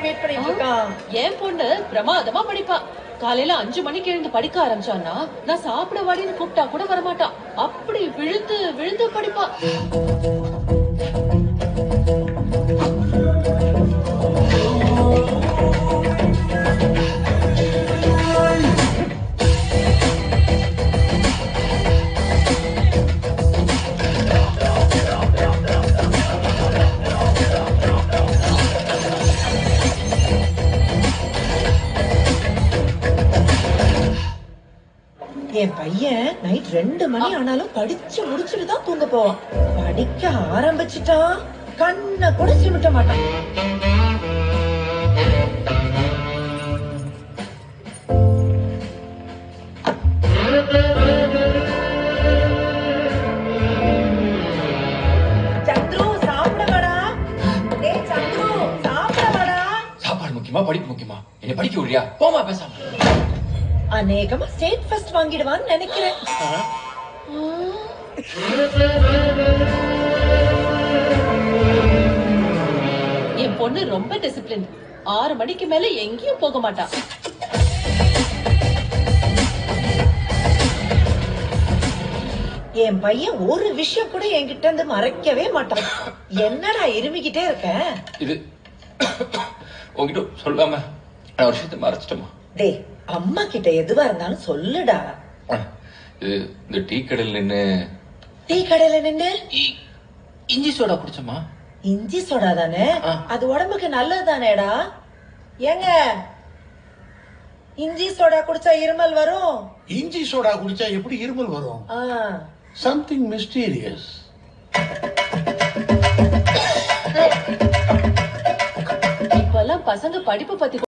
Wait பண்ணிட்டு இருக்கான். என் பொண்ணு பிரமாதமா படிப்பா. காலையில 5 மணிக்கு எழுந்து படிக்க ஆரம்பிச்சான்னா நான் சாப்பிட வாடின்னு கூப்பிட்டா கூட வரமாட்டான். அப்படி விழுந்து விழுந்து படிப்பா. என் பையன் நைட் 2 மணி ஆனாலும் படிச்சு முடிச்சுட்டு தான் தூங்க போவான். படிக்க ஆரம்பிச்சுட்டான் கண்ணை கூட சிமிட்ட மாட்டான். சந்துரு சாப்பிட வாடா. டேய் சந்துரு சாப்பிட வாடா. சாப்பாடு முக்கியமா படிப்பு முக்கியமா? என்ன படிக்க விடுறியா? போமா பேசாம. அநேகமா ஸ்டேட் ஃபர்ஸ்ட் வாங்கிடுவான்னு நினைக்கிறேன். என் பொண்ணு ரொம்ப டிசிப்ளின். 6 மணிக்கு மேல எங்கேயும் போக மாட்டா. என் பையன் ஒரு விஷயம் கூட என்கிட்ட இருந்து மறைக்கவே மாட்டான். என்னடா இருமிக்கிட்டே இருக்க? இது உங்ககிட்ட சொல்லாம நான் ஒரு விஷயத்தை மறைச்சிட்டோமா? டேய் அம்மா கிட்ட எதுவா இருந்தாலும் சொல்லுடா. இது இந்த டீ கடையில் நின்னு டீ கடையில நின்னு இஞ்சி சோடா குடிச்சோமா? இஞ்சி சோடா தானே? அது உடம்புக்கு நல்லது தானேடா. ஏங்க இஞ்சி சோடா குடிச்சா இருமல் வரும். இஞ்சி சோடா குடிச்சா எப்படி இருமல் வரும்? Something mysterious. இப்பெல்லாம் பசங்க படிப்பு பத்தி